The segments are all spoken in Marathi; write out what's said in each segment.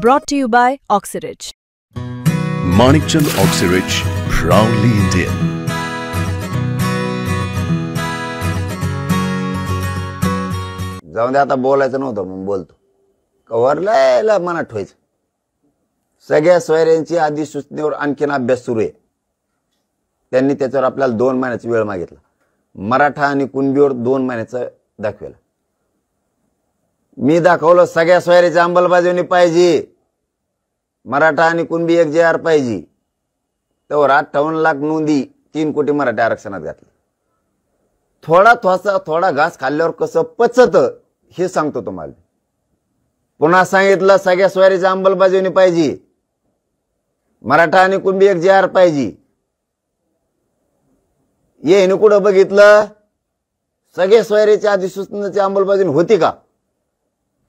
Brought to you by Oxyrich. Manikchand Oxyrich, proudly Indian. जाऊन दे आता बोलायचं नव्हतं म्हणून बोलतो. कव्हरला मनात ठेवायचं. सगळ्या सोयऱ्यांची अधिसूचनेवर आणखीन अभ्यास सुरू आहे. त्यांनी त्याच्यावर आपल्याला 2 महिन्याचा वेळ मागितला. मराठा आणि कुणबीवर 2 महिन्याचं दाखवलं. मी दाखवलं सगळ्या सोयऱ्याची अंमलबजावणी पाहिजे. मराठा आणि कुणबी एक JR पाहिजे. तर 58 लाख नोंदी 3 कोटी मराठी आरक्षणात घातले. थोडा घास खाल्ल्यावर कसं पचत हे सांगतो तुम्हाला. पुन्हा सांगितलं सगळ्या सोयऱ्याची अंमलबजावणी पाहिजे. मराठा आणि कुणबी एक JR पाहिजे. येईन कुठं बघितलं सगळे सोयऱ्याची अधिसूचनेची अंमलबजावणी होती का?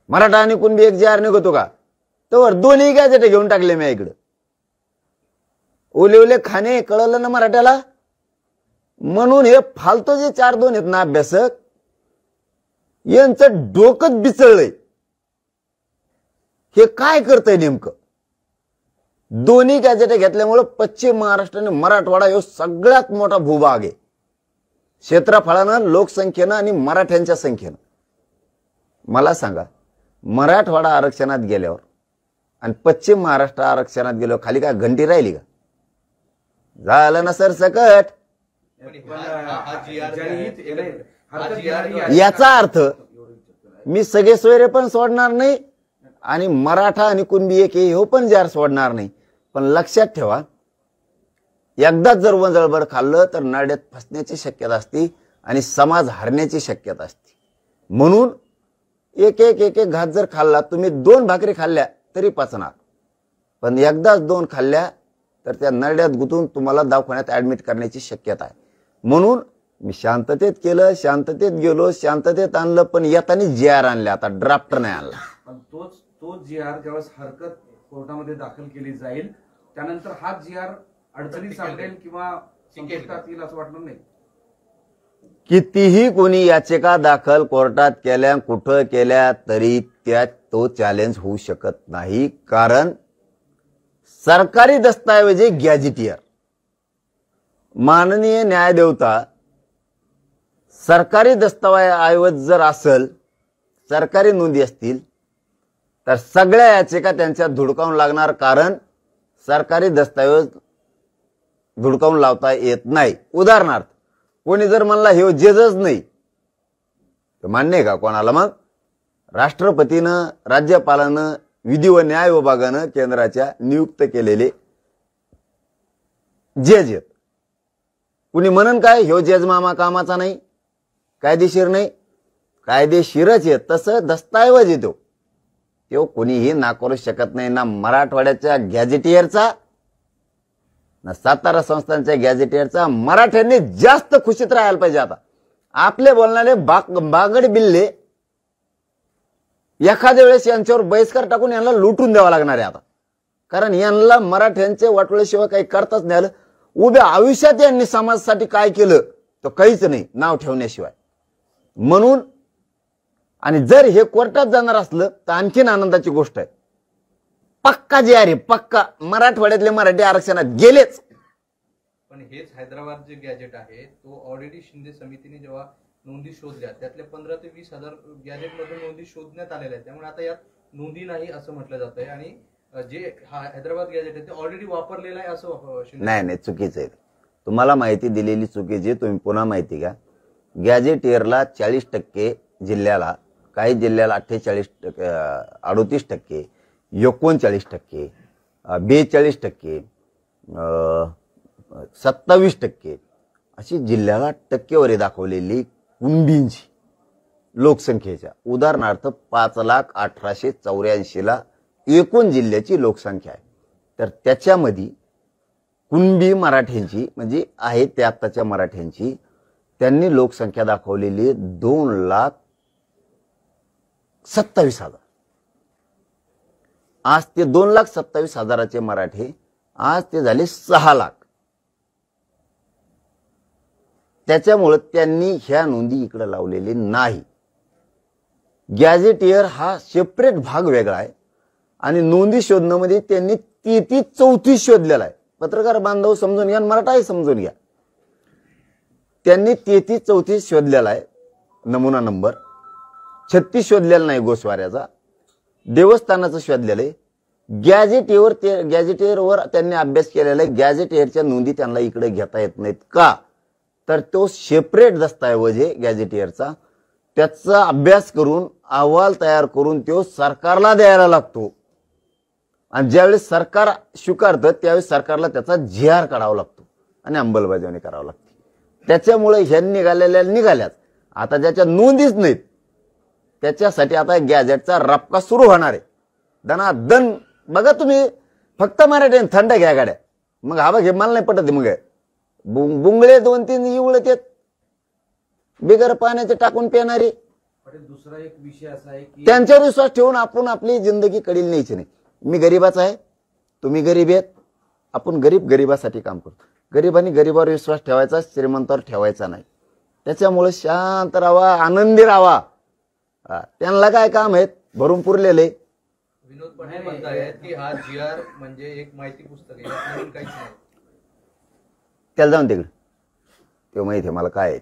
मराठा आणि कुणबी एक JR निघतो का? तर दोन्ही गॅजेट घेऊन टाकले मी इकडे. ओले खाणे कळलं ना मराठ्याला. म्हणून हे फालतू जे 4-2 आहेत ना अभ्यासक यांचं डोकंच बिचळलंय. हे काय करतंय नेमकं? दोन्ही गॅजेट घेतल्यामुळे पश्चिम महाराष्ट्र आणि मराठवाडा हे सगळ्यात मोठा भूभाग आहे. क्षेत्रफळानं, लोकसंख्येनं आणि मराठ्यांच्या संख्येनं. मला सांगा मराठवाडा आरक्षणात गेल्यावर आणि पश्चिम महाराष्ट्र आरक्षणात गेल्यावर खाली काय घंटी राहिली का? झालं ना सर सकट. याचा अर्थ मी सगळे सोयरे पण सोडणार नाही आणि मराठा आणि कुणबी एक हे पण JR सोडणार नाही. पण लक्षात ठेवा एकदाच जर वंजळभर खाल्लं तर नाड्यात फसण्याची शक्यता असते आणि समाज हरण्याची शक्यता असते. म्हणून एक घास जर खाल्ला तुम्ही 2 भाकरी खाल्ल्या तरी पचणार. पण एकदाच 2 खाल्ल्या तर त्या नरड्यात गुंतून तुम्हाला दवाखान्यात ऍडमिट करण्याची शक्यता आहे. म्हणून मी शांततेत केलं, शांततेत गेलो, शांततेत आणलं. पण येताना JR आणले. आता ड्राफ्ट नाही आणला. पण तो JR ज्यावेळेस हरकत कोर्टामध्ये दाखल केली जाईल त्यानंतर हा JR अडचणीत सापडेल किंवा संकटात येईल असं वाटणार नाही. कितीही कोणी याचिका दाखल कोर्टात केल्या, कुठं केल्या तरी त्यात तो चॅलेंज होऊ शकत नाही. कारण सरकारी दस्तावेज गॅजेटियर माननीय न्यायदेवता सरकारी दस्तावेज जर असेल, सरकारी नोंदी असतील तर सगळ्या याचिका त्यांच्यात धुडकावून लागणार. कारण सरकारी दस्तावेज धुडकावून लावता येत नाही. उदाहरणार्थ कोणी जर म्हणला हे जेजच नाही तर मान्य आहे का कोणाला? मग राष्ट्रपतीनं, राज्यपालानं, विधी व न्याय विभागानं केंद्राच्या नियुक्त केलेले जज आहेत. कुणी म्हणन काय ह्यो जज मामा कामाचा नाही, कायदेशीर नाही? कायदेशीरच आहे. तसं दस्तावेज येतो तो कोणीही नाकारू शकत नाही. ना मराठवाड्याच्या गॅजेटियरचा ना सातारा संस्थांच्या गॅजेटियरचा. मराठ्यांनी जास्त खुशीत राहायला पाहिजे. आता आपले बोलणारे बागड बिल्ले एखाद्या वेळेस यांच्यावर बहिष्कार टाकून यांना लुटून द्यावा लागणार आहे आता. कारण यांना मराठ्यांचे वाटोळ्याशिवाय काही करताच नाही आलं. उभ्या आयुष्यात यांनी समाजासाठी काय केलं तर काहीच नाही नाव ठेवण्याशिवाय. म्हणून आणि जर हे कोर्टात जाणार असलं तर आणखीन आनंदाची गोष्ट आहे. पक्का JR आहे, पक्का मराठवाड्यातले मराठी आरक्षणात गेलेच. पण हेच हैदराबाद जे गॅजेट आहे तो ऑलरेडी शिंदे समितीने जेव्हा नोंदी शोधल्या त्यातल्या 15 ते 20 हजार गॅजेट मध्ये नोंदी शोधण्यात आलेल्या आहेत. त्यामुळे आता यात नोंदी नाही असं म्हटलं जात आहे आणि जे हैदराबाद गॅजेट आहे ते ऑलरेडी वापरलेलं आहे असं नाही चुकीचं आहे. तुम्हाला माहिती दिलेली चुकीची. तुम्ही पुन्हा माहिती घ्या. गॅजेटियरला 40% जिल्ह्याला, काही जिल्ह्याला 38%, 38%, 39%, 42%, 27% अशी जिल्ह्याला टक्केवारी दाखवलेली कुणबींची लोकसंख्येच्या. उदाहरणार्थ 5,18,84 ला एकूण जिल्ह्याची लोकसंख्या आहे. तर त्याच्यामध्ये कुणबी मराठ्यांची म्हणजे आहे त्या आत्ताच्या मराठ्यांची त्यांनी लोकसंख्या दाखवलेली 2,27,000. आज ते 2,27,000चे मराठे आज ते झाले 6 लाख. त्याच्यामुळे त्यांनी ह्या नोंदी इकडे लावलेली नाही. गॅजेटियर हा सेपरेट भाग वेगळा आहे आणि नोंदी शोधणं मध्ये त्यांनी 33-34 शोधलेला आहे. पत्रकार बांधव समजून घ्या, मराठाही समजून घ्या. त्यांनी 33-34 शोधलेला आहे नमुना नंबर. 36 शोधलेला नाही गोस्वाऱ्याचा. देवस्थानाचं शोधलेलं आहे. गॅजेटियरवर त्यांनी अभ्यास केलेला आहे. गॅजेटियरच्या नोंदी त्यांना इकडे घेता येत नाहीत का, तर तो सेपरेट दस्तऐवज आहे गॅजेटियरचा. त्याचा अभ्यास करून अहवाल तयार करून तो सरकारला द्यायला लागतो. आणि ज्यावेळेस सरकार स्वीकारतं त्यावेळेस सरकारला त्याचा GR काढावा लागतो आणि अंमलबजावणी करावी लागते. त्याच्यामुळे ह्या निघाल्याच. आता ज्याच्या नोंदीच नाहीत त्याच्यासाठी आता गॅजेटचा रपका सुरू होणार आहे. दनादन बघा तुम्ही. फक्त मराठी थंड घ्या गाड्या. मग हा बघ हे मला नाही पटत. मग बुंगळे 2-3 इवळत येत बिगर पाण्याचे टाकून पिणारी. दुसरा एक विषय असा आहे की त्यांच्यावर विश्वास ठेवून आपण आपली जिंदगी कडील न्यायची नाही. मी गरीबाचा आहे, तुम्ही गरीब आहेत, आपण गरीबासाठी काम करतो. गरीबांनी गरीबावर विश्वास ठेवायचा, श्रीमंतावर ठेवायचा नाही. त्याच्यामुळे शांत राहावा, आनंदी राहावा. त्यांना काय काम आहेत भरून पुरलेले. विनोद पाटील म्हणतायत की हा GR म्हणजे एक माहिती पुस्तक आहे, यात नवीन काहीच नाही. त्याला जाऊन तिकडे ते माहिती आहे मला काय आहे.